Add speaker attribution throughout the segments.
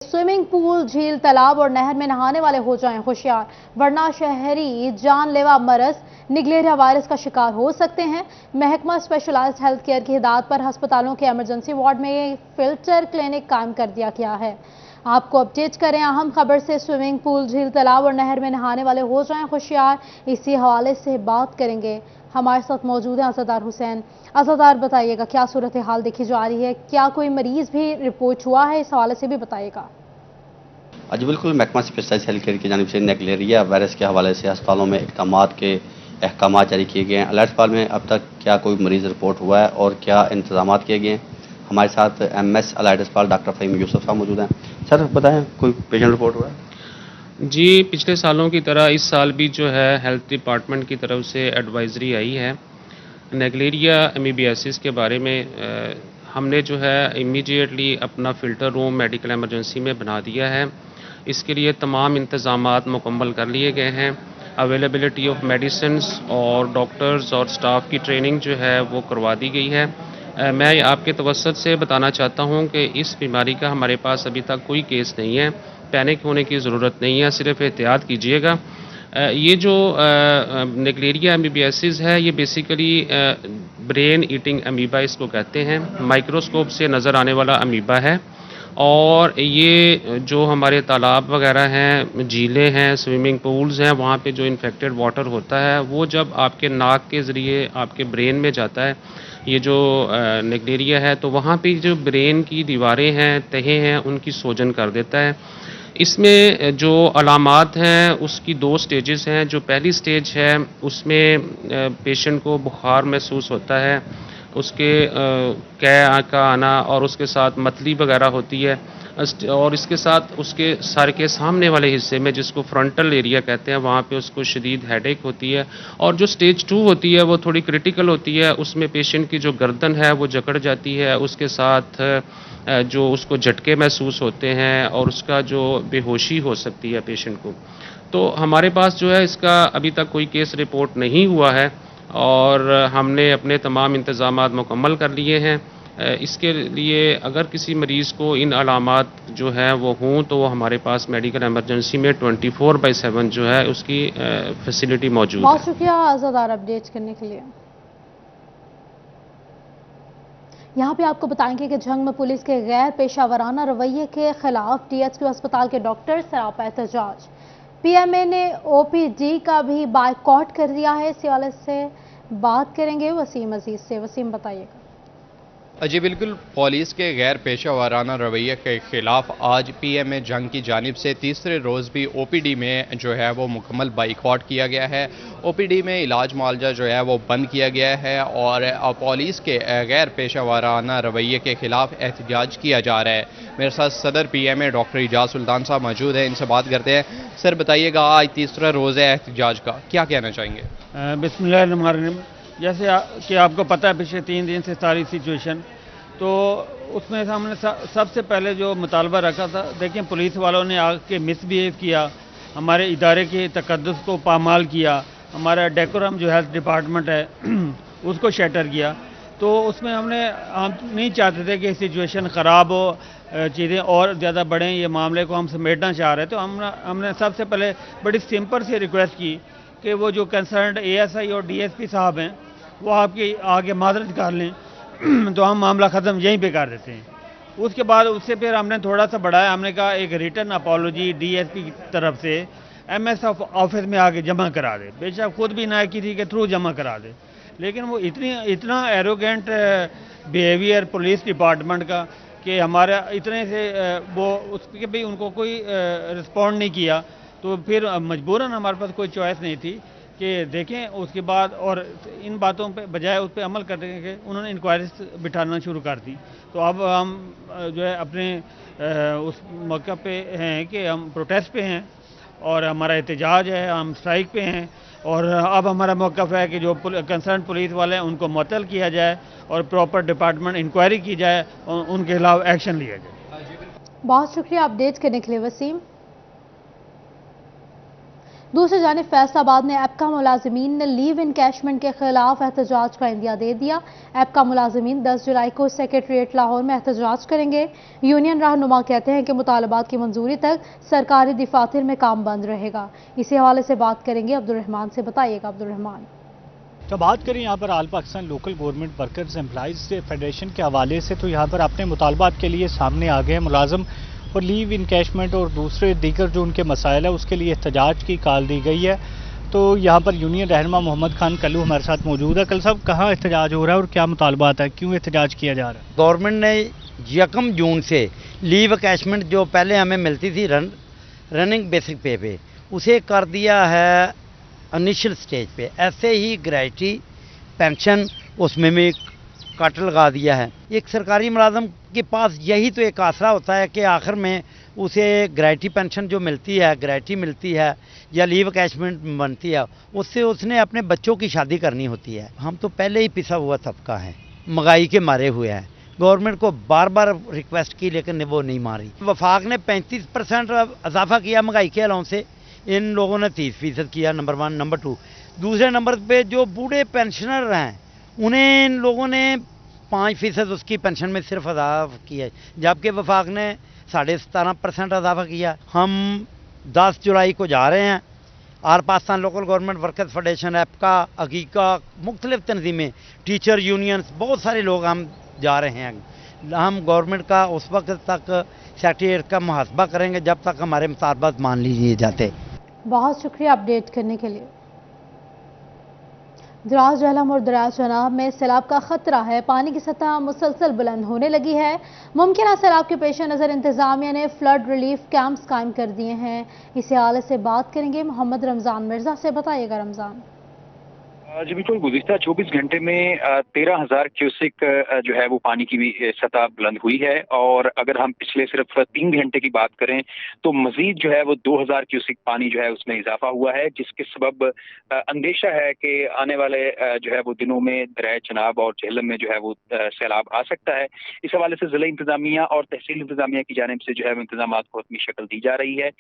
Speaker 1: Swimming pool, झील, तालाब और नहर में नहाने वाले हो जाएं होशियार, वरना शहरी जानलेवा मरज निगलेरिया वायरस का शिकार हो सकते हैं। महकमा स्पेशलाइज्ड हेल्थ केयर की हिदायत पर अस्पतालों के इमरजेंसी वार्ड में फिल्टर क्लिनिक कायम कर दिया गया है। आपको अपडेट करें अहम खबर से। स्विमिंग पूल, झील, तालाब और नहर में नहाने वाले हो जाएं होशियार, इसी हवाले से बात करेंगे। हमारे साथ मौजूद हैं असदार हुसैन। असदार, बताइएगा क्या सूरत हाल देखी जा रही है, क्या कोई मरीज भी रिपोर्ट हुआ है, इस हवाले से भी बताइएगा।
Speaker 2: जी बिल्कुल, महकमा स्पेशलाइज्ड हेल्थ केयर की जानिब से निगलेरिया वायरस के हवाले से अस्पतालों में अहकाम जारी किए गए हैं। अलर्ट पाल में अब तक क्या कोई मरीज़ रिपोर्ट हुआ है और क्या इंतजाम किए गए हैं। हमारे साथ MS अलर्ट अस्पताल डॉक्टर फ़हीम यूसुफ साहब मौजूद हैं। सर बताएं, कोई पेशेंट रिपोर्ट हुआ है?
Speaker 3: जी, पिछले सालों की तरह इस साल भी जो है हेल्थ डिपार्टमेंट की तरफ से एडवाइज़री आई है नेगलेरिया एमीबियासिस के बारे में। हमने जो है इमीडिएटली अपना फ़िल्टर रूम मेडिकल इमरजेंसी में बना दिया है। इसके लिए तमाम इंतज़ामात मुकम्मल कर लिए गए हैं। अवेलेबिलिटी ऑफ मेडिसिन्स और डॉक्टर्स और स्टाफ की ट्रेनिंग जो है वो करवा दी गई है। मैं आपके तवज्जुह से बताना चाहता हूँ कि इस बीमारी का हमारे पास अभी तक कोई केस नहीं है। पैनिक होने की ज़रूरत नहीं है, सिर्फ एहतियात कीजिएगा। ये जो निगलेरिया एमीबियासिस है, ये बेसिकली ब्रेन ईटिंग अमीबा इसको कहते हैं। माइक्रोस्कोप से नज़र आने वाला अमीबा है और ये जो हमारे तालाब वगैरह हैं, झीलें हैं, स्विमिंग पूल्स हैं, वहाँ पे जो इन्फेक्टेड वाटर होता है वो जब आपके नाक के ज़रिए आपके ब्रेन में जाता है, ये जो निगलेरिया है, तो वहाँ पे जो ब्रेन की दीवारें हैं, तहें हैं, उनकी सोजन कर देता है। इसमें जो अलामात हैं उसकी 2 स्टेजेस हैं। जो पहली स्टेज है उसमें पेशेंट को बुखार महसूस होता है, उसके कै का आना और उसके साथ मतली वगैरह होती है और इसके साथ उसके सर के सामने वाले हिस्से में, जिसको फ्रंटल एरिया कहते हैं, वहाँ पे उसको शदीद हेडेक होती है। और जो स्टेज 2 होती है वो थोड़ी क्रिटिकल होती है, उसमें पेशेंट की जो गर्दन है वो जकड़ जाती है, उसके साथ जो उसको झटके महसूस होते हैं और उसका जो बेहोशी हो सकती है पेशेंट को। तो हमारे पास जो है इसका अभी तक कोई केस रिपोर्ट नहीं हुआ है और हमने अपने तमाम इंतज़ामात मुकम्मल कर लिए हैं। इसके लिए अगर किसी मरीज़ को इन अलामात जो है वो हों तो वो हमारे पास मेडिकल इमरजेंसी में 24/7 जो है उसकी फैसिलिटी मौजूद है।
Speaker 1: बहुत शुक्रिया आज़ादार अपडेट करने के लिए। यहाँ पे आपको बताएंगे कि जंग में पुलिस के गैर पेशावराना रवैये के खिलाफ DHQ अस्पताल के डॉक्टर सरापा एहतजाज। PMA ने OPD का भी बायकॉट कर दिया है। इस हवाले से बात करेंगे वसीम अजीज से। वसीम, बताइएगा।
Speaker 4: जी बिल्कुल, पुलिस के गैर पेशा वाराना रवैये के खिलाफ आज PMA जंग की जानिब से तीसरे रोज़ भी OPD में जो है वो मुकम्मल बाइकआउट किया गया है। OPD में इलाज मुआलजा जो है वो बंद किया गया है और पुलिस के गैर पेशा वाराना रवैये के खिलाफ एहतजाज किया जा रहा है। मेरे साथ सदर PMA डॉक्टर इजाज़ सुल्तान साहब मौजूद हैं, इनसे बात करते हैं। सर बताइएगा, आज तीसरा रोज़ है एहतजाज का, क्या कहना चाहेंगे?
Speaker 5: बिस्मिल्लाहिर्रहमानिर्रहीम। जैसे कि आपको पता है पिछले 3 दिन से सारी सिचुएशन, तो उसमें हमने सबसे पहले जो मुतालबा रखा था, देखिए पुलिस वालों ने आके मिसबिहेव किया, हमारे इदारे के तकद्दुस को पामाल किया, हमारा डेकोरम जो हेल्थ डिपार्टमेंट है उसको शैटर किया। तो उसमें हम नहीं चाहते थे कि सिचुएशन ख़राब हो, चीज़ें और ज़्यादा बढ़ें, ये मामले को हम समेटना चाह रहे। तो हमने सबसे पहले बड़ी सिंपल सी रिक्वेस्ट की कि वो जो कंसर्न ASI और DSP साहब हैं वो आपकी आगे माजरत कर लें तो हम मामला ख़त्म यहीं पे कर देते हैं। उसके बाद उससे फिर हमने थोड़ा सा बढ़ाया, हमने कहा एक रिटर्न अपॉलोजी DSP की तरफ से MS ऑफिस में आके जमा करा दे। बेशक खुद भी ना किसी के थ्रू जमा करा दे, लेकिन वो इतना एरोगेंट बिहेवियर पुलिस डिपार्टमेंट का कि हमारा इतने से वो उसके भी उनको कोई रिस्पॉन्ड नहीं किया। तो फिर मजबूरन हमारे पास कोई चॉइस नहीं थी कि देखें उसके बाद, और इन बातों पे बजाय उस पर अमल करने के उन्होंने इंक्वायरीज बिठाना शुरू कर दी। तो अब हम जो है अपने उस मौके पे हैं कि हम प्रोटेस्ट पे हैं और हमारा एहतजाज है, हम स्ट्राइक पे हैं। और अब हमारा मौक़िफ़ है कि जो कंसर्न पुलिस वाले हैं उनको मुअत्तल किया जाए और प्रॉपर डिपार्टमेंट इंक्वायरी की जाए और उनके खिलाफ एक्शन लिया जाए।
Speaker 1: बहुत शुक्रिया अपडेट करने के लिए वसीम। दूसरी जानिब फैसलाबाद में एपका मुलाजिमीन ने लीव इनकैशमेंट के खिलाफ एहतजाज का इंदिया दे दिया। एपका मुलाजिमीन 10 जुलाई को सेक्रेटरीट लाहौर में एहतजाज करेंगे। यूनियन रहनुमा कहते हैं कि मुतालबात की मंजूरी तक सरकारी दफातर में काम बंद रहेगा। इसी हवाले से बात करेंगे अब्दुल रहमान से। बताइएगा अब्दुल रहमान।
Speaker 6: तो बात करें यहाँ पर all Pakistan local government workers employees federation के हवाले से, तो यहाँ पर अपने मुतालबात के लिए सामने आ गए मुलाजम और लीव इनकैशमेंट और दूसरे दीगर जो उनके मसाइल है उसके लिए एहतजाज की कॉल दी गई है। तो यहाँ पर यूनियन रहनुमा मोहम्मद खान कल्लू हमारे साथ मौजूद है। कल साहब, कहाँ एहतजाज हो रहा है और क्या मुतालबात है, क्यों एहतजाज किया जा रहा है?
Speaker 7: गवर्नमेंट ने 1 जून से लीव इनकैशमेंट जो पहले हमें मिलती थी रनिंग बेसिक पे उसे कर दिया है इनिशियल स्टेज पे। ऐसे ही ग्रेजुटी पेंशन उसमें भी कट लगा दिया है। एक सरकारी मुलाजम के पास यही तो एक आसरा होता है कि आखिर में उसे ग्रेजुटी पेंशन जो मिलती है, ग्रेजुटी मिलती है या लीव इनकैशमेंट बनती है, उससे उसने अपने बच्चों की शादी करनी होती है। हम तो पहले ही पिसा हुआ तबका है, महंगाई के मारे हुए हैं। गवर्नमेंट को बार बार रिक्वेस्ट की लेकिन वो नहीं मारी। वफाक ने 35% इजाफा किया महंगाई के अलाउंस से, इन लोगों ने 30% किया। नंबर 1। नंबर 2, दूसरे नंबर पे जो बूढ़े पेंशनर हैं उन्हें इन लोगों ने 5% उसकी पेंशन में सिर्फ इजाफा किया है, जबकि वफाक ने 17.5% इजाफा किया। हम 10 जुलाई को जा रहे हैं। All Pakistan local government workers federation, एपका, अकीका, मुख्तलिफ तंजीमें, टीचर यूनियंस, बहुत सारे लोग हम जा रहे हैं। हम गवर्नमेंट का उस वक्त तक सेक्रेटरीट का मुहासबा करेंगे जब तक हमारे मुतालबात मान लीजिए जाते।
Speaker 1: बहुत शुक्रिया अपडेट करने के लिए। द्रास झेलम और दरिया चनाब में सैलाब का खतरा है। पानी की सतह मुसलसल बुलंद होने लगी है। मुमकिन सैलाब के पेश नज़र इंतजामिया ने फ्लड रिलीफ कैंप्स कायम कर दिए हैं। इसी हालत से बात करेंगे मोहम्मद रमज़ान मिर्जा से। बताइएगा रमज़ान।
Speaker 8: जी बिल्कुल, गुज़िश्ता 24 घंटे में 13,000 क्यूसेक जो है वो पानी की भी सतह बुलंद हुई है। और अगर हम पिछले सिर्फ 3 घंटे की बात करें तो मजीद जो है वो 2,000 क्यूसेक पानी जो है उसमें इजाफा हुआ है, जिसके सबब अंदेशा है कि आने वाले जो है वो दिनों में दरिया चनाब और झेलम में जो है वो सैलाब आ सकता है। इस हवाले से ज़िला इंतजामिया और तहसील इंतजामिया की जानिब से जो है वो इंतजामात को हतमी शक्ल दी जा रही है।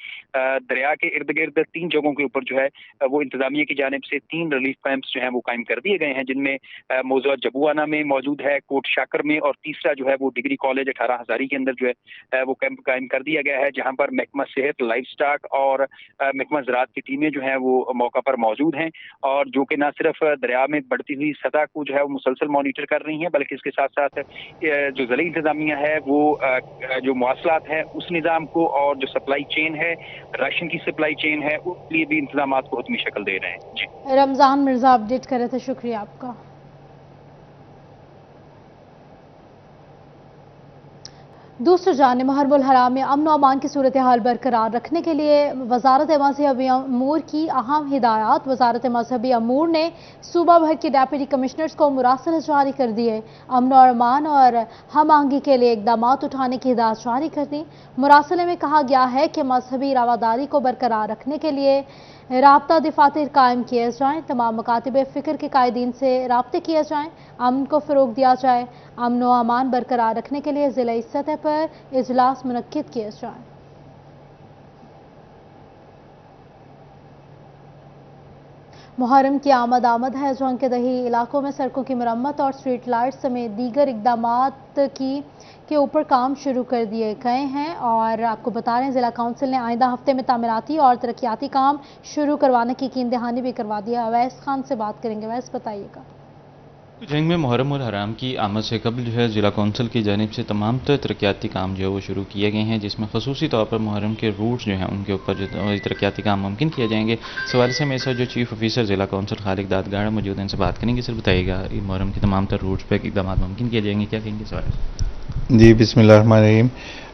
Speaker 8: दरिया के इर्द गिर्द 3 जगहों के ऊपर जो है वो इंतजामिया की जानिब से 3 रिलीफ कैंप्स जो है वो कायम कर दिए गए हैं, जिनमें मौजूदा जबुआना में मौजूद है, कोट शाकर में, और तीसरा जो है वो डिग्री कॉलेज 18 हजारी के अंदर जो है वो कैंप कायम कर दिया गया है, जहां पर महकमा सेहत, लाइफ स्टॉक और महकमा ज़राअत की टीमें जो है वो मौका पर मौजूद हैं, और जो कि न सिर्फ दरिया में बढ़ती हुई सतह को जो है वो मुसलसल मॉनिटर कर रही हैं, बल्कि इसके साथ साथ जो ज़िला इंतजामिया है वो जो मवासलात है उस निज़ाम को और जो सप्लाई चेन है, राशन की सप्लाई चेन है, उसके लिए भी इंतजामात को हतमी शक्ल दे रहे हैं। जी
Speaker 1: रमज़ान मिर्जा अपडेट कर रहे थे, शुक्रिया आपका। दूसरी जानिब मुहर्रमुल हराम में अमन और अमान की सूरत हाल बरकरार रखने के लिए वजारत मज़हबी अमूर की अहम हिदायत। वजारत मज़हबी अमूर ने सूबा भर के डेप्यूटी कमिश्नर्स को मुरासले जारी कर दिए। अमन और अमान और हम आहंगी के लिए इकदाम उठाने की हिदायत जारी कर दी। मुरासले में कहा गया है कि मजहबी रवादारी को बरकरार रखने के लिए राब्ता दफातर कायम किए जाएँ, तमाम मकातिब फ़िक्र के कायदीन से राब्ते किए जाएँ, अमन को फ़रोग दिया जाए। अमन व अमान बरकरार रखने के लिए ज़िला सतह पर इजलास मुनक्किद किए जाएँ। मुहर्रम की आमद है। जंग के दही इलाकों में सड़कों की मरम्मत और स्ट्रीट लाइट समेत दीगर इकदामात के ऊपर काम शुरू कर दिए गए हैं। और आपको बता रहे हैं ज़िला काउंसिल ने आइंदा हफ्ते में तामीराती और तरक्याती काम शुरू करवाने की यकीन दहानी भी करवा दिया। अवैस खान से बात करेंगे। अवैस, बताइएगा।
Speaker 9: जंग में मुहर्रम और हराम की आमद से कबल जो है ज़िला कौंसिल की जानिब से तमाम तरक्याती काम जो है वो शुरू किए गए हैं, जिसमें खसूसी तौर पर मुहर्रम के रूट्स जो हैं उनके ऊपर जो तरक्याती काम मुमकिन किए जाएंगे। सवाल से मेरे साथ जो चीफ ऑफिसर ज़िला कौंसिल खालिक दादगाड़ा मौजूद हैं, इनसे बात करेंगे। सर बताइएगा, मुहर्रम के तमाम तर रूट्स पर इकदाम मुमकिन किए जाएंगे, क्या कहेंगे सवाल?
Speaker 10: जी बिस्मिल्लाहिर्रहमानिर्रहीम।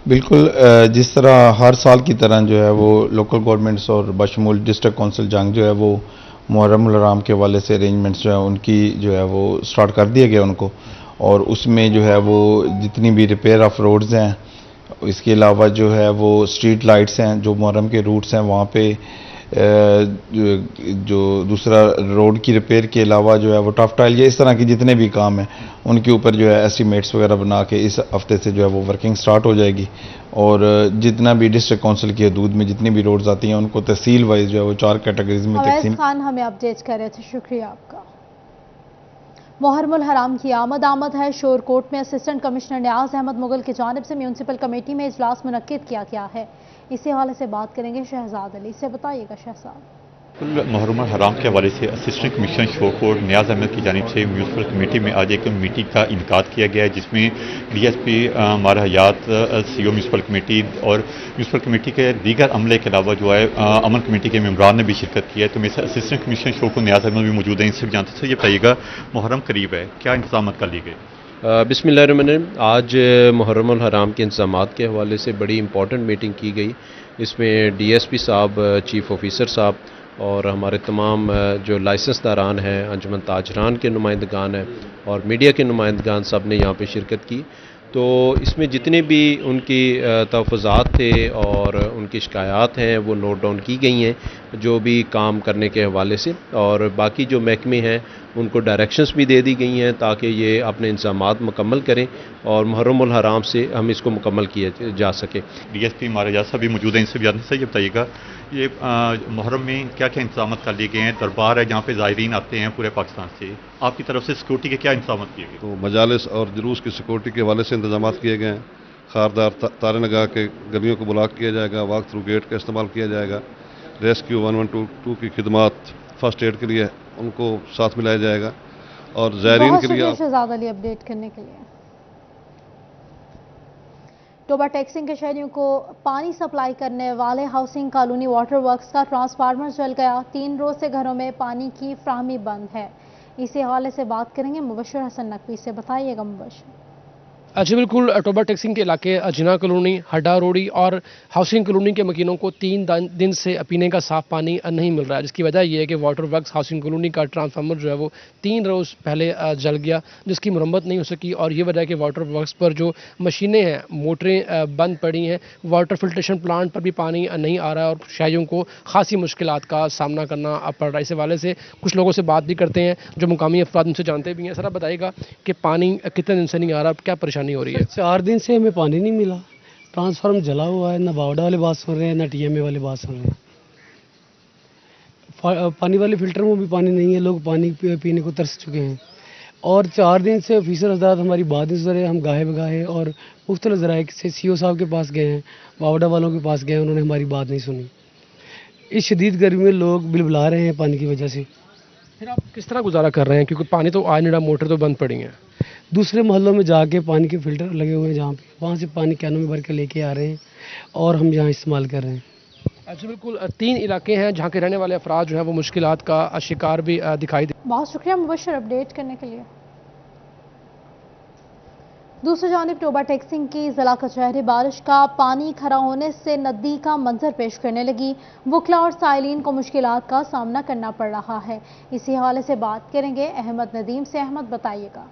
Speaker 10: बिल्कुल, जिस तरह हर साल की तरह जो है वो लोकल गवर्नमेंट्स और बशमूल डिस्ट्रिक्ट कौंसिल जंग जो है वो मुहर्रमुल हराम के हवाले से अरेंजमेंट्स जो है उनकी जो है वो स्टार्ट कर दिए गए उनको, और उसमें जो है वो जितनी भी रिपेयर ऑफ रोड्स हैं, इसके अलावा जो है वो स्ट्रीट लाइट्स हैं, जो मुहर्रम के रूट्स हैं वहाँ पे जो दूसरा रोड की रिपेयर के अलावा जो है वो टफ टाइल या इस तरह के जितने भी काम हैं उनके ऊपर जो है एस्टीमेट्स वगैरह बना के इस हफ्ते से जो है वो वर्किंग स्टार्ट हो जाएगी। और जितना भी डिस्ट्रिक्ट काउंसिल की हदूद में जितनी भी रोड्स आती हैं उनको तहसील वाइज जो है वो 4 कैटेगरीज में तकसीम।
Speaker 1: खान हमें अपडेट कर रहे थे, शुक्रिया आपका। मुहर्रमुल हराम की आमद है। शोरकोट में असिस्टेंट कमिश्नर न्याज अहमद मुगल की जानिब से म्यूनसिपल कमेटी में इजलास मुनक्किद किया गया है। इसी हवाले से बात करेंगे शहजाद अली से, बताइएगा शहजाद।
Speaker 11: मुहर्रमुल हराम के हवाले से असिस्टेंट कमिश्नर शोरकोट न्याज अहमद की जानिब से म्यूनसिपल कमेटी में आज एक मीटिंग का इनकाद किया गया है, जिसमें DSP मारा हयात, CO म्यूनसिपल कमेटी और म्यूनसिपल कमेटी के दीगर अमले के अलावा जो है अमन कमेटी के मेम्बरान ने भी शिरकत की है। तो मेरे असिस्टेंट कमिश्नर शोरकोट न्याज अहमद भी मौजूद हैं, इनसे भी जानते हैं। ये बताइएगा, मुहर्रम करीब है, क्या इंतजाम कर लिए गए?
Speaker 12: बिस्मिल्लाहिर्रहमानिर्रहीम। आज मुहर्रमुल हराम के इंतजामात के हवाले से बड़ी इंपॉर्टेंट मीटिंग की गई। इसमें DSP साहब, चीफ ऑफिसर साहब और हमारे तमाम जो लाइसेंस दारान हैं, अंजुमन ताजरान के नुमाइंदगान हैं और मीडिया के नुमाइंदगान सब ने यहाँ पे शिरकत की। तो इसमें जितने भी उनकी तहफ़्फ़ुज़ात थे और उनकी शिकायत हैं वो नोट डाउन की गई हैं, जो भी काम करने के हवाले से। और बाकी जो महकमे हैं उनको डायरेक्शंस भी दे दी गई हैं ताकि ये अपने इंतज़ामात मुकम्मल करें और मुहर्रमुल हराम से हम इसको मुकम्मल किया जा सके।
Speaker 11: DSP मारा साहब भी मौजूद हैं, इनसे भी जानते हैं। ये बताइएगा, ये मुहर्रम में क्या क्या इंतजाम कर लिए गए हैं? दरबार है जहाँ पे ज़ायरीन आते हैं पूरे पाकिस्तान से, आपकी तरफ से सिक्योरिटी के क्या इंतजाम किए गए?
Speaker 13: तो मजालिस और जुलूस की सिक्योरिटी के हवाले से इंतजाम किए गए हैं। खारदार तारे लगा के गलियों को ब्लॉक किया जाएगा, वॉक थ्रू गेट का इस्तेमाल किया जाएगा। रेस्क्यू 112 की खिदमात फर्स्ट एड के लिए उनको साथ मिलाया जाएगा और ज़ायरीन के लिए
Speaker 1: शहजाद अली अपडेट करने के लिए। टोबा टेक्सिंग के शहरियों को पानी सप्लाई करने वाले हाउसिंग कॉलोनी वाटर वर्क्स का ट्रांसफार्मर जल गया। 3 रोज से घरों में पानी की फ्राहमी बंद है। इसी हवाले से बात करेंगे मुबशर हसन नकवी से, बताइएगा मुबशर।
Speaker 14: जी बिल्कुल, टोबा टेक्सिंग के इलाके जिना कॉलोनी, हड्डा रोडी और हाउसिंग कॉलोनी के मकीनों को 3 दिन से पीने का साफ पानी नहीं मिल रहा है, जिसकी वजह यह है कि वाटर वर्क्स हाउसिंग कॉलोनी का ट्रांसफार्मर जो है वो 3 रोज़ पहले जल गया, जिसकी मरम्मत नहीं हो सकी। और ये वजह है कि वाटर वर्क्स पर जो मशीनें हैं, मोटरें बंद पड़ी हैं, वाटर फिल्ट्रेशन प्लांट पर भी पानी नहीं आ रहा है और शहरियों को खासी मुश्किलात का सामना करना पड़ रहा है। इस हवाले से कुछ लोगों से बात भी करते हैं जो मुकामी अफराद उनसे जानते भी हैं। सर आप बताइएगा कि पानी कितने दिन से नहीं आ रहा, क्या परेशानी हो रही है?
Speaker 15: 4 दिन से हमें पानी नहीं मिला, ट्रांसफार्मर जला हुआ है, ना बावड़ा वाले बात सुन रहे हैं ना TMA वाले बात सुन रहे हैं। पानी वाले फिल्टर में भी पानी नहीं है, लोग पानी पीने को तरस चुके हैं। और 4 दिन से ऑफिसर हजरात हमारी बात नहीं सुन रहे। हम गाहे बगाहे और मुख्तलिफ ज़राए से CO साहब के पास गए हैं, बावड़ा वालों के पास गए, उन्होंने हमारी बात नहीं सुनी। इस शदीद गर्मी में लोग बिलबिला रहे हैं पानी की वजह से।
Speaker 14: फिर आप किस तरह गुजारा कर रहे हैं, क्योंकि पानी तो आज नहीं, मोटर तो बंद पड़ी हैं?
Speaker 15: दूसरे मोहल्लों में जाके पानी के फिल्टर लगे हुए हैं जहाँ पे, वहाँ से पानी कैनों में भर के लेके आ रहे हैं और हम यहाँ इस्तेमाल कर रहे हैं।
Speaker 14: अच्छा बिल्कुल, 3 इलाके हैं जहाँ के रहने वाले अफराद जो है वो मुश्किलात का शिकार भी दिखाई दे।
Speaker 1: बहुत शुक्रिया मुबशर अपडेट करने के लिए। दूसरी जानिब टोबा टेक्सिंग की जिला कचहरी बारिश का पानी खड़ा होने से नदी का मंजर पेश करने लगी। वकला और साइलिन को मुश्किलात का सामना करना पड़ रहा है। इसी हवाले से बात करेंगे अहमद नदीम से। अहमद बताइएगा।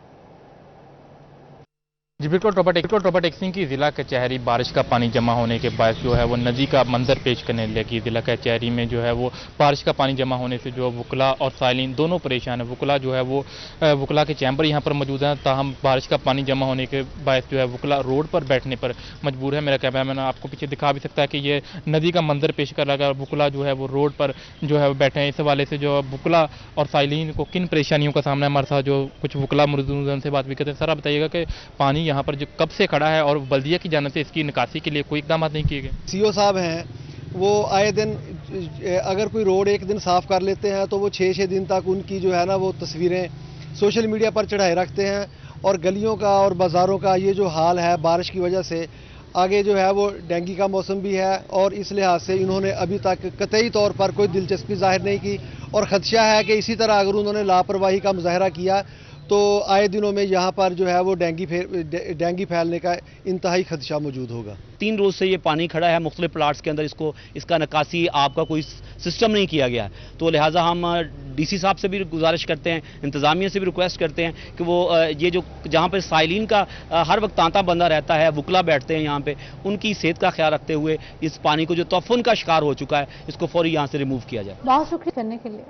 Speaker 16: जी बिल्कुल, टोबा टेक्सिंग की ज़िला कचहरी बारिश का पानी जमा होने के बाद जो है वो नदी का मंजर पेश करने लगी। ज़िला कचहरी में जो है वो बारिश का पानी जमा होने से जो वकला और साइलिन दोनों परेशान है। वकला जो है वो वकला के चैम्बर यहाँ पर मौजूद हैं, ताहम बारिश का पानी जमा होने के बाद जो है वकला रोड पर बैठने पर मजबूर है। मेरा कैमरामैन आपको पीछे दिखा भी सकता है कि ये नदी का मंजर पेश कर रहा है। वकला जो है वो रोड पर जो है बैठे हैं। इस हवाले से जो वकला और साइलिन को किन परेशानियों का सामना है, हमारे साथ जो कुछ वकला मौजूद से बात भी करते हैं। सर आप बताइएगा कि पानी यहाँ पर जो कब से खड़ा है और बल्दिया की जानिब से इसकी निकासी के लिए कोई इकदाम नहीं किए गए?
Speaker 17: CO साहब हैं, वो आए दिन अगर कोई रोड एक दिन साफ़ कर लेते हैं तो वो 6-6 दिन तक उनकी जो है ना वो तस्वीरें सोशल मीडिया पर चढ़ाए रखते हैं। और गलियों का और बाज़ारों का ये जो हाल है बारिश की वजह से, आगे जो है वो डेंगू का मौसम भी है और इस लिहाज से इन्होंने अभी तक कतई तौर पर कोई दिलचस्पी जाहिर नहीं की। और ख़दशा है कि इसी तरह अगर उन्होंने लापरवाही का मुजाहरा किया तो आए दिनों में यहाँ पर जो है वो डेंगू फैलने का इंतहाई खदशा मौजूद होगा।
Speaker 18: 3 रोज़ से ये पानी खड़ा है मुख्तलिफ प्लाट्स के अंदर, इसका निकासी आपका कोई सिस्टम नहीं किया गया, तो लिहाजा हम डीसी साहब से भी गुजारिश करते हैं, इंतज़ामिया से भी रिक्वेस्ट करते हैं कि वो ये जो जहाँ पर साइलिन का हर वक्त तांता बंदा रहता है, वुकला बैठते हैं यहाँ पे, उनकी सेहत का ख्याल रखते हुए इस पानी को जो तूफ़ान का शिकार हो चुका है इसको फौरी यहाँ से रिमूव किया जाए।
Speaker 1: बहुत शुक्रिया करने के लिए।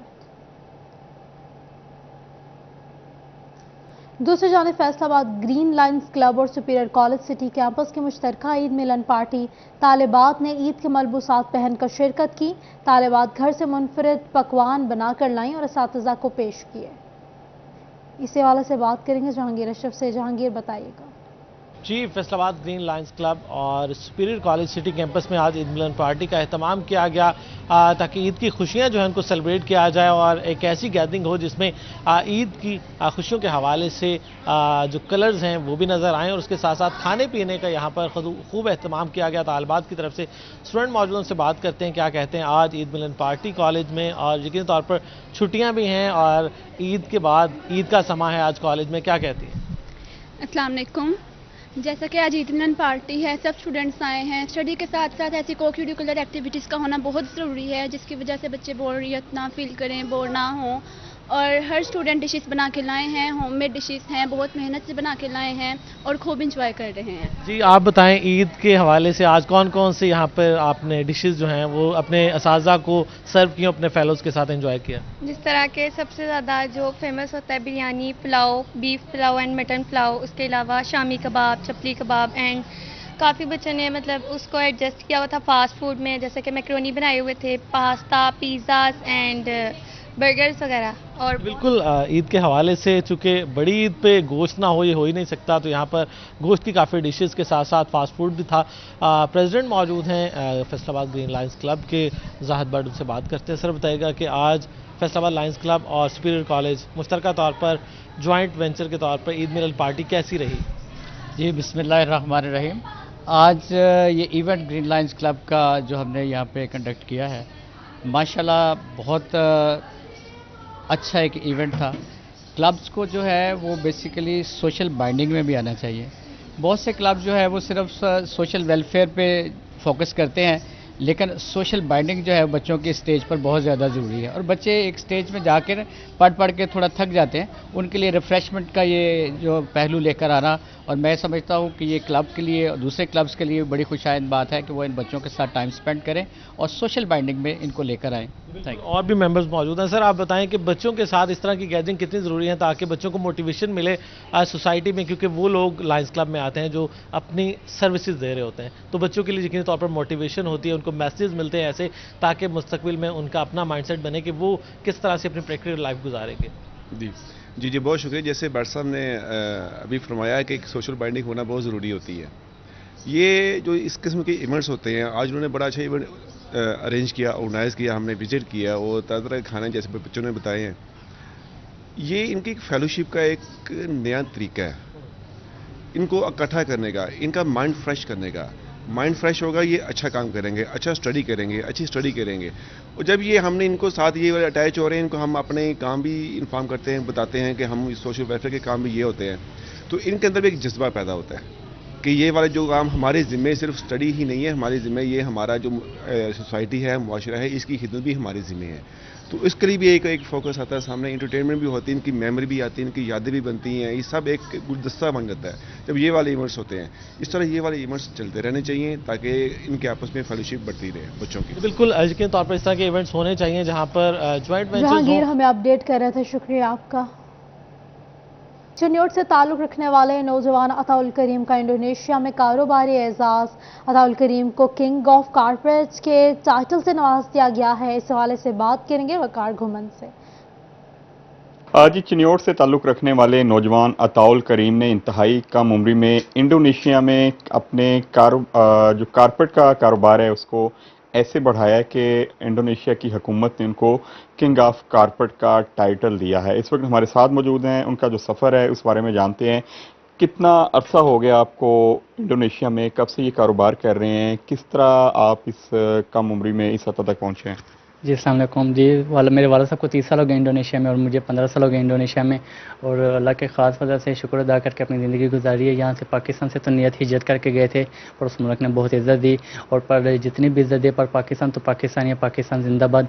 Speaker 1: दूसरी जानिब फैसलाबाद ग्रीन लाइन्स क्लब और सुपीरियर कॉलेज सिटी कैंपस की मुश्तरका ईद मिलन पार्टी तालिबात ने ईद के मलबूसात पहनकर शिरकत की। तालिबात घर से मुनफरिद पकवान बनाकर लाई और असातिज़ा को पेश किए। इस हवाले से बात करेंगे जहांगीर अशरफ से। जहांगीर, बताइएगा।
Speaker 19: जी, फैसलाबाद ग्रीन लाइन्स क्लब और सुपीरियर कॉलेज सिटी कैंपस में आज ईद मिलन पार्टी का एहतमाम किया गया ताकि ईद की खुशियां जो है उनको सेलिब्रेट किया जाए और एक ऐसी गैदरिंग हो जिसमें ईद की खुशियों के हवाले से जो कलर्स हैं वो भी नज़र आएँ और उसके साथ साथ खाने पीने का यहाँ पर खूब एहतमाम किया गया तालिबात की तरफ से। स्टूडेंट मौजूद उनसे बात करते हैं क्या कहते हैं आज ईद मिलन पार्टी कॉलेज में, और यकीनी तौर पर छुट्टियाँ भी हैं और ईद के बाद ईद का समा है आज कॉलेज में, क्या कहती हैं?
Speaker 20: अस्सलाम वालेकुम। जैसा कि आज ईद मिलन पार्टी है, सब स्टूडेंट्स आए हैं। स्टडी के साथ साथ ऐसी को करिकुलर एक्टिविटीज़ का होना बहुत ज़रूरी है जिसकी वजह से बच्चे बोरियत ना फील करें, बोर ना हों, और हर स्टूडेंट डिशेस बना के लाए हैं, होममेड डिशेस हैं, बहुत मेहनत से बना के लाए हैं और खूब इंजॉय कर रहे हैं।
Speaker 19: जी, आप बताएं ईद के हवाले से आज कौन कौन से यहाँ पर आपने डिशेस जो हैं वो अपने असातिज़ा को सर्व किए, अपने फेलोज़ के साथ एंजॉय किया?
Speaker 21: जिस तरह के सबसे ज़्यादा जो फेमस होता है biryani, pulao, beef pulao and mutton pulao, उसके अलावा शामी कबाब, चपली कबाब, एंड काफ़ी बच्चों ने मतलब उसको एडजस्ट किया हुआ था फास्ट फूड में, जैसे कि मैक्रोनी बनाए हुए थे, पास्ता, पिज़्ज़ास एंड बर्गर्स वगैरह। और
Speaker 19: बिल्कुल ईद के हवाले से चूँकि बड़ी ईद पे गोश्त ना हो ये हो ही नहीं सकता, तो यहाँ पर गोश्त की काफ़ी डिशेस के साथ साथ फास्ट फूड भी था। प्रेसिडेंट मौजूद हैं फैसलाबाद ग्रीन लाइन्स क्लब के, जाहिद बट, उनसे बात करते हैं। सर, बताइएगा कि आज फैसलाबाद लाइन्स क्लब और सुपीरियर कॉलेज मुश्तरका तौर पर जॉइंट वेंचर के तौर पर ईद मिलन पार्टी कैसी रही?
Speaker 22: जी, बिस्मिल्लाहिर्रहमानिर्रहीम। आज ये इवेंट ग्रीन लाइन्स क्लब का जो हमने यहाँ पे कंडक्ट किया है, माशाल्लाह बहुत अच्छा एक इवेंट था। क्लब्स को जो है वो बेसिकली सोशल बाइंडिंग में भी आना चाहिए। बहुत से क्लब जो है वो सिर्फ सोशल वेलफेयर पे फोकस करते हैं, लेकिन सोशल बाइंडिंग जो है बच्चों के स्टेज पर बहुत ज़्यादा ज़रूरी है, और बच्चे एक स्टेज में जाकर पढ़ के थोड़ा थक जाते हैं, उनके लिए रिफ़्रेशमेंट का ये जो पहलू लेकर आना, और मैं समझता हूँ कि ये क्लब के लिए और दूसरे क्लब्स के लिए बड़ी खुशाइंद बात है कि वो इन बच्चों के साथ टाइम स्पेंड करें और सोशल बाइंडिंग में इनको लेकर आएँ।
Speaker 19: और भी मेंबर्स मौजूद हैं। सर, आप बताएं कि बच्चों के साथ इस तरह की गैदरिंग कितनी ज़रूरी है ताकि बच्चों को मोटिवेशन मिले सोसाइटी में, क्योंकि वो लोग लायंस क्लब में आते हैं जो अपनी सर्विसेज दे रहे होते हैं, तो बच्चों के लिए यकीनी तौर पर मोटिवेशन होती है, उनको मैसेज मिलते हैं ऐसे ताकि मुस्तकबिल में उनका अपना माइंडसेट बने कि वो किस तरह से अपनी प्रैक्टिकल लाइफ गुजारेंगे।
Speaker 23: जी, बहुत शुक्रिया। जैसे भट्ट साहब ने अभी फरमाया है कि एक सोशल बाइंडिंग होना बहुत ज़रूरी होती है। ये जो इस किस्म के इवेंट्स होते हैं, आज उन्होंने बड़ा अच्छा इवेंट अरेंज किया, ऑर्गेनाइज़ किया, हमने विजिट किया और तरह तरह के खाने जैसे बच्चों ने बताए हैं। ये इनकी एक फेलोशिप का एक नया तरीका है, इनको इकट्ठा करने का, इनका माइंड फ्रेश करने का। माइंड फ्रेश होगा, ये अच्छा काम करेंगे, अच्छा स्टडी करेंगे, अच्छी स्टडी करेंगे। और जब ये हमने इनको साथ ये अटैच हो रहे हैं, इनको हम अपने काम भी इन्फॉर्म करते हैं, बताते हैं कि हम सोशल वेलफेयर के काम भी ये होते हैं, तो इनके अंदर भी एक जज्बा पैदा होता है कि ये वाले जो काम हमारे ज़िम्मे सिर्फ स्टडी ही नहीं है, हमारे ज़िम्मे ये हमारा जो सोसाइटी है, मुआशरा है, इसकी खिदमत भी हमारे ज़िम्मे है। तो इसके लिए भी एक फोकस आता है सामने, इंटरटेनमेंट भी होती है, इनकी मेमोरी भी आती है, इनकी यादें भी बनती हैं, ये सब एक गुलदस्ता बन जाता है जब ये वाले इवेंट्स होते हैं। इस तरह ये वाले इवेंट्स चलते रहने चाहिए ताकि इनके आपस में फेलोशिप बढ़ती रहे बच्चों की।
Speaker 19: बिल्कुल, यकीनी तौर पर इस तरह के इवेंट्स होने चाहिए जहाँ पर ज्वाइंट वेंचर्स
Speaker 1: जहांगीर हमें अपडेट कर रहे थे, शुक्रिया आपका। चिन्योट से ताल्लुक़ रखने वाले नौजवान अताउल करीम का इंडोनेशिया में कारोबारी एजाज़। अताउल करीम को किंग ऑफ कारपोरेट्स के टाइटल से नवाज दिया गया है। इस हवाले से बात करेंगे वकार घुमन से।
Speaker 24: आज चिन्योट से ताल्लुक़ रखने वाले नौजवान अताउल करीम ने इंतहाई कम उम्र में इंडोनेशिया में अपने जो कारपेट का कारोबार है उसको ऐसे बढ़ाया कि इंडोनेशिया की हुकूमत ने उनको किंग ऑफ कारपेट का टाइटल दिया है। इस वक्त हमारे साथ मौजूद हैं, उनका जो सफ़र है उस बारे में जानते हैं। कितना अरसा हो गया आपको इंडोनेशिया में, कब से ये कारोबार कर रहे हैं, किस तरह आप इस कम उम्र में इस हद तक पहुँचे हैं?
Speaker 2: जी अस्सलाम वालेकुम जी। मेरे वाला साहब को 30 साल हो गए इंडोनेशिया में और मुझे 15 साल हो गए इंडोनेशिया में, और अल्लाह के ख़ास वजह से शुक्र अदा करके अपनी ज़िंदगी गुजारी है। यहाँ से पाकिस्तान से तो नियत हिजरत करके गए थे और उस मुल्क ने बहुत इज़्ज़त दी, और पर जितनी भी इज़्ज़त दी पर पाकिस्तान तो पाकिस्तान है, पाकिस्तान जिंदाबाद।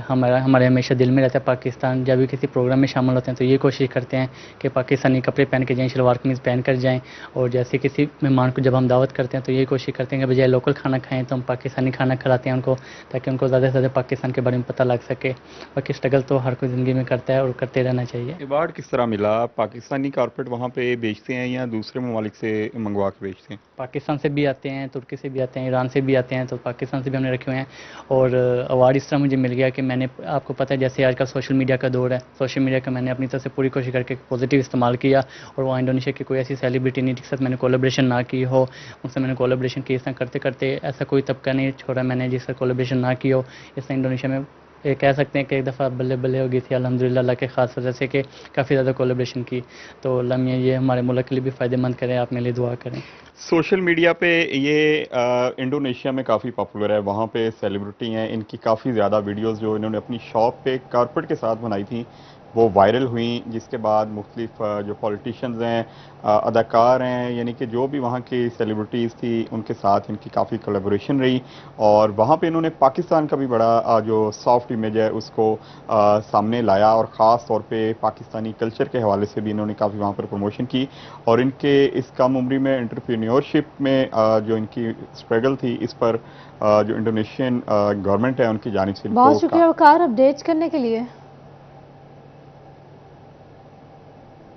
Speaker 2: हमारे हमेशा दिल में रहता है पाकिस्तान। जब भी किसी प्रोग्राम में शामिल होते हैं तो ये कोशिश करते हैं कि पाकिस्तानी कपड़े पहन के जाएँ, शलवार कमीज़ पहन कर जाएँ, और जैसे किसी मेहमान को जब हम दावत करते हैं तो ये कोशिश करते हैं कि बजाय लोकल खाना खाएँ तो हम पाकिस्तानी खाना खिलाते हैं उनको, ताकि उनको ज़्यादा से ज़्यादा पाकिस्तान के बारे में पता लग सके। बाकी स्ट्रगल तो हर कोई ज़िंदगी में करता है और करते रहना चाहिए।
Speaker 24: अवार्ड किस तरह मिला? पाकिस्तानी कारपेट वहाँ पे बेचते हैं या दूसरे ममालिक से मंगवा के बेचते हैं?
Speaker 2: पाकिस्तान से भी आते हैं, तुर्की से भी आते हैं, ईरान से भी आते हैं, तो पाकिस्तान से भी हमने रखे हुए हैं। और अवार्ड इस तरह मुझे मिल गया कि मैंने, आपको पता है जैसे आजकल सोशल मीडिया का दौर है, सोशल मीडिया का मैंने अपनी तरफ से पूरी कोशिश करके पॉजिटिव इस्तेमाल किया, और वहाँ इंडोनेशिया की कोई ऐसी सेलिब्रिटी नहीं जिसके साथ मैंने कोलेब्रेशन ना की हो, उनसे मैंने कोलेब्रेशन की। इस तरह करते करते ऐसा कोई तबका नहीं छोड़ा मैंने जिससे कोलेब्रेशन ना की हो। इस तरह इंडोनेशिया में ये कह सकते हैं कि एक दफ़ा बल्ले बल्ले हो गई थी अल्हम्दुलिल्लाह, अल्लाह के ख़ास वजह से कि काफ़ी ज़्यादा कोलेब्रेशन की। तो अल्लाह मियां ये हमारे मुल्क के लिए भी फ़ायदेमंद करें, आप मेरे लिए दुआ करें।
Speaker 24: सोशल मीडिया पे ये इंडोनेशिया में काफ़ी पॉपुलर है, वहाँ पे सेलिब्रिटी हैं, इनकी काफ़ी ज़्यादा वीडियोस जो इन्होंने अपनी शॉप पे कारपेट के साथ बनाई थी वो वायरल हुई, जिसके बाद मुख्तलिफ जो पॉलिटिशियंस हैं, अदाकार हैं, यानी कि जो भी वहाँ की सेलिब्रिटीज़ थी उनके साथ इनकी काफ़ी कोलैबोरेशन रही, और वहाँ पे इन्होंने पाकिस्तान का भी बड़ा जो सॉफ्ट इमेज है उसको सामने लाया, और ख़ास तौर पे पाकिस्तानी कल्चर के हवाले से भी इन्होंने काफ़ी वहाँ पर प्रमोशन की। और इनके इस कम उम्री में एंटरप्रेन्योरशिप में जो इनकी स्ट्रगल थी, इस पर जो इंडोनेशियन गवर्नमेंट है उनकी जानिब से
Speaker 1: बहुत शुक्रिया वकार अपडेट्स करने के लिए।